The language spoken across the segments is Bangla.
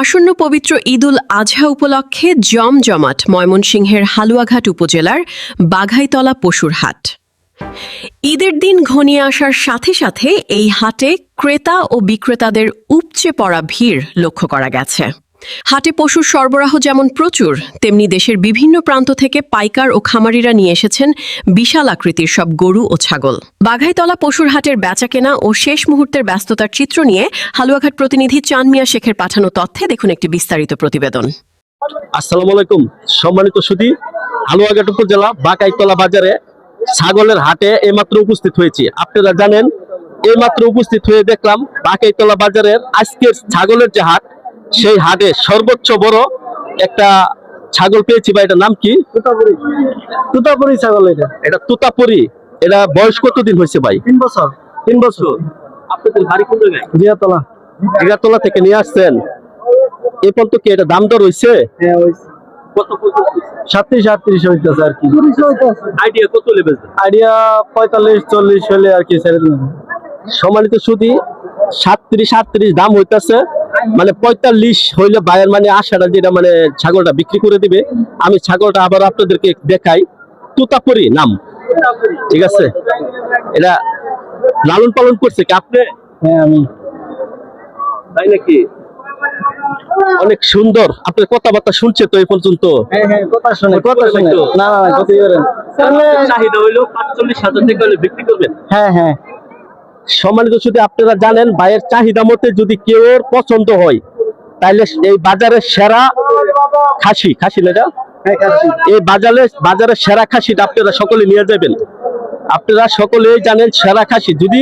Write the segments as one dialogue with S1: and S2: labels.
S1: আসন্ন পবিত্র ঈদুল আজহা উপলক্ষে জমজমাট ময়মনসিংহের হালুয়াঘাট উপজেলার বাঘাইতলা পশুর হাট। ঈদের দিন ঘনিয়ে আসার সাথে সাথে এই হাটে ক্রেতা ও বিক্রেতাদের উপচে পড়া ভিড় লক্ষ্য করা গেছে। হাটে পশুর সরবরাহ যেমন প্রচুর, তেমনি দেশের বিভিন্ন প্রান্ত থেকে পাইকার ও খামারিরা নিয়ে এসেছেন বিশাল আকৃতির সব গরু ও ছাগল। বাঘাইতলা পশুর হাটের বেচাকেনা ও শেষ মুহূর্তের ব্যস্ততার চিত্র নিয়ে হালুয়াঘাট প্রতিনিধি চান মিয়া শেখের পাঠানো তথ্যে দেখুন একটি বিস্তারিত প্রতিবেদন।
S2: আসসালামু আলাইকুম সম্মানিত সুধী, হালুয়াঘাট উপজেলা বাঘাইতলা বাজারে ছাগলের হাটে এইমাত্র উপস্থিত হয়েছি। আপনারা জানেন, এইমাত্র উপস্থিত হয়ে দেখলাম বাঘাইতলা বাজারের আজকের ছাগলের যে হাট, সেই হাটে সর্বোচ্চ বড় একটা ছাগল পেয়েছি। ভাই, এটার নাম কি?
S3: তুতাপুরি ছাগল।
S2: এটা তুতাপুরি। এটা বয়স কতদিন হয়েছে ভাই?
S3: 3 বছর।
S2: 3 বছর। আপনাদের বাড়ি কোন জায়গায়?
S3: জিয়াতলা।
S2: জিয়াতলা থেকে নিয়ে আসছেন। এই পর্যন্ত কি এটা দাম দর হয়েছে?
S3: হ্যাঁ, হইছে।
S2: কত পর্যন্ত হয়েছে?
S3: 37-38 হইতাছে আর কি।
S2: আইডিয়া কত লেভেল?
S3: আইডিয়া 45-40 হলে আর কি ছেড়ে দিন।
S2: সম্মানিত সুধী, 37-38 দাম হইতাছে, মানে 45 হইলে বায়ের মানে আশাটা যেটা মানে ছাগলটা বিক্রি করে দিবে। আমি ছাগলটা আবার আপনাদেরকে দেখাই। তুতাপুরি নাম, ঠিক আছে? এটা লালন পালন করছে কি আপনি?
S3: হ্যাঁ, আমি।
S2: তাই নাকি? অনেক সুন্দর। আপনার কথাবার্তা শুনছে তো এই পর্যন্ত?
S3: হ্যাঁ, কথা শুনে। না, ক্ষতি করেন।
S2: চাহিদা হইলো 45,000 টাকা হলে বিক্রি করবেন।
S3: হ্যাঁ।
S2: সম্মানিত সুধী, আপনারা জানেন, ভাইয়ের চাহিদা মতে যদি কেউ পছন্দ হয়, তাইলে এই বাজারের সেরা খাসি না এটা? এই বাজারের সেরা খাসিটা আপনারা সকলে নিয়ে যাবেন। আপনারা সকলেই জানেন সেরা খাসি, যদি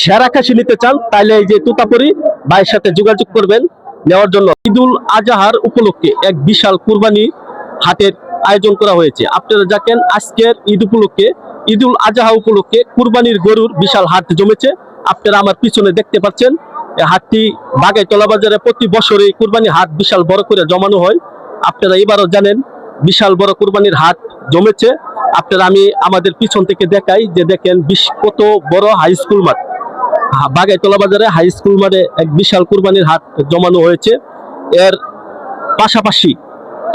S2: সেরা খাসি নিতে চান তাহলে এই যে তুতাপুরি ভাইয়ের সাথে যোগাযোগ করবেন নেওয়ার জন্য। ঈদুল আজহার উপলক্ষে এক বিশাল কুরবানি হাটের আয়োজন করা হয়েছে। আপনারা দেখেন, আজকের ঈদ উপলক্ষে, ঈদুল আজহা উপলক্ষে কুরবানির গরুর বিশাল হাট জমেছে। আপনারা আমার পিছনে দেখতে পাচ্ছেন, এই হাটটি বাঘাইতলা বাজারে প্রতি বছরই কুরবানি হাট বিশাল বড় করে জমানো হয়। আপনারা এবারও জানেন বিশাল বড় কুরবানির হাট জমেছে। আপনারা আমি আমাদের পিছন থেকে দেখাই যে দেখেন কত বড় হাই স্কুল মাঠ। বাঘাইতলা বাজারে হাই স্কুল মাঠে এক বিশাল কুরবানির হাট জমানো হয়েছে। এর পাশাপাশি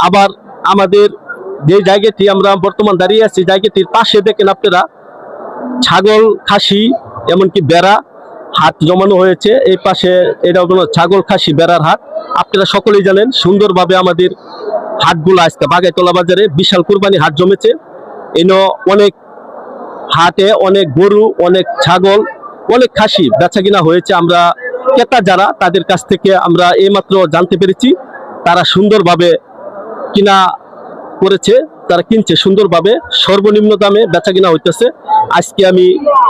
S2: আবার আমাদের যে জায়গাটি আমরা বর্তমান দাঁড়িয়ে আছি, জায়গাটির পাশে দেখেন আপনারা ছাগল, খাসি, এমনকি বেড়া হাট জমানো হয়েছে। এই পাশে এটা হলো ছাগল, খাসি, বেড়ার হাট। আপনারা সকলেই জানেন সুন্দরভাবে আমাদের হাটগুলো আজকে বাঘাইতলা বাজারে বিশাল কুরবানি হাট জমেছে। এনে অনেক হাটে অনেক গরু, অনেক ছাগল, অনেক খাসি বেচা কিনা হয়েছে। আমরা ক্রেতা যারা, তাদের কাছ থেকে আমরা এইমাত্র জানতে পেরেছি তারা সুন্দরভাবে কিনা করেছে, তারা কিনছে সুন্দরভাবে, সর্বনিম্ন দামে বেচা কিনা হইতেছে। আজকে আমি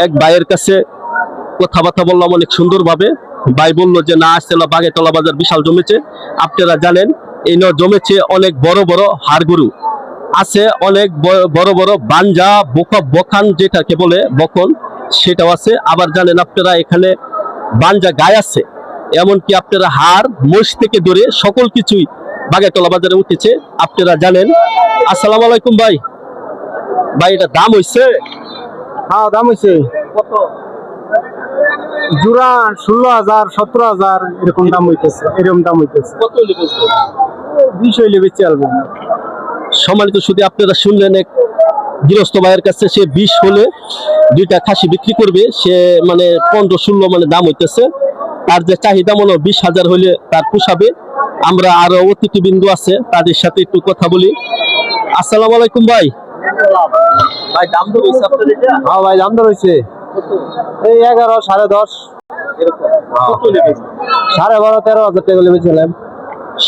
S2: এক ভাইয়ের কাছে কথাবার্তা বললাম অনেক সুন্দরভাবে। ভাই বললো যে না, আসলে বাঘাইতলা বাজার বিশাল জমেছে। আপনারা জানেন এই জমেছে অনেক বড় বড় হাড় গরু আছে, অনেক বড় বড় বাঞ্জা বখান যেটাকে বলে বকন, সেটাও আছে। আবার জানেন আপনারা এখানে বাঞ্জা গায়ে আছে, এমনকি আপনারা হাড়, মোষ থেকে ধরে সকল কিছুই বাঘাইতলা বাজারে উঠেছে। আপনারা জানেন। আসসালামু আলাইকুম ভাই। এটা দাম হইছে?
S3: হ্যাঁ, দাম হইছে।
S2: কত?
S3: জোড়া 16,000, 17,000 এরকম দাম হইতেছে।
S2: কত লেগেছে?
S3: 20 হইলে বেঁচে আসবে।
S2: সম্মানিত শুধু আপনারা শুনলেন এক গৃহস্থ ভাইয়ের কাছে, সে 20 হলে দুইটা খাসি বিক্রি করবে। সে মানে 15-16 মানে দাম হইতেছে। তার যে চাহিদা মনে 20,000 হলে তার পোষাবে। আমরা আরো অতিথিবৃন্দ আছে, তাদের সাথে একটু কথা বলি। আসসালামু আলাইকুম ভাই। দাম দর হয়েছে আপনাদের?
S3: হ্যাঁ ভাই, দাম দর হয়েছে। এই 11, 10.5
S2: কত লেগেছে?
S3: 12,500-13,000 টাকা বলে বেচলাম।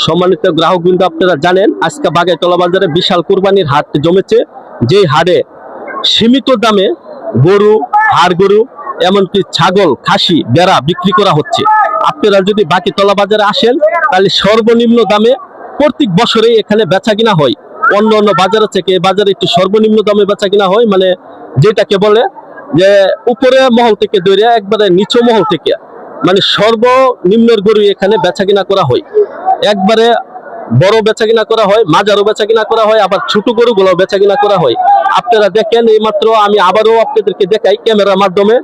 S2: সম্মানিত গ্রাহক বিন্দু, আপনারা জানেন আজকে বাঘাইতলা বাজারে বিশাল কুরবানির হাট জমেছে, যে হাটে সীমিত দামে গরু, হাড় গরু, এমনকি ছাগল, খাসি, বেড়া বিক্রি করা হচ্ছে। আপনারা যদি বাঘাইতলা বাজারে আসেন তাহলে সর্বনিম্ন দামে প্রত্যেক বছরেই এখানে বেচা কিনা হয়। অন্য বাজার থেকে এই বাজারে একটু সর্বনিম্ন দামে বেচা কিনা হয়, মানে যেটাকে বলে যে উপরে মহল থেকে ধরে একবারে নিচু মহল থেকে, মানে সর্বনিম্নের গরু এখানে বেচা কিনা করা হয়। একবারে বড় বেচা কিনা করা হয়, মাঝারও বেচা কিনা করা হয়, আবার ছোট গরুগুলো বেচা কিনা করা হয়। আপনারা দেখেন, এইমাত্র আমি আবারও আপনাদেরকে দেখাই ক্যামেরার মাধ্যমে,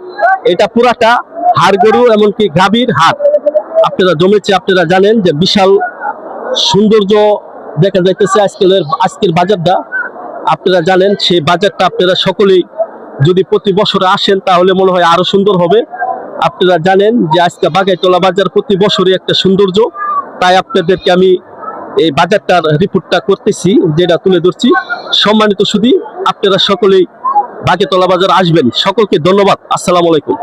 S2: এটা পুরাটা হাড় গরু, এমনকি গাভীর হাট আপনারা জমেছে। আপনারা জানেন যে বিশাল সৌন্দর্য দেখা যাইতেছে আজকের বাজারটা। আপনারা জানেন সেই বাজারটা আপনারা সকলেই যদি প্রতি বছরে আসেন তাহলে মনে হয় আরো সুন্দর হবে। আপনারা জানেন যে আজকে বাগাইতলা বাজার প্রতি বছরই একটা সৌন্দর্য, তাই আপনাদেরকে আমি এই বাজারটার রিপোর্টটা করতেছি, যেটা তুলে ধরছি। সম্মানিত সুধী, আপনারা সকলেই বাগাইতলা বাজার আসবেন। সকলকে ধন্যবাদ। আসসালামু আলাইকুম।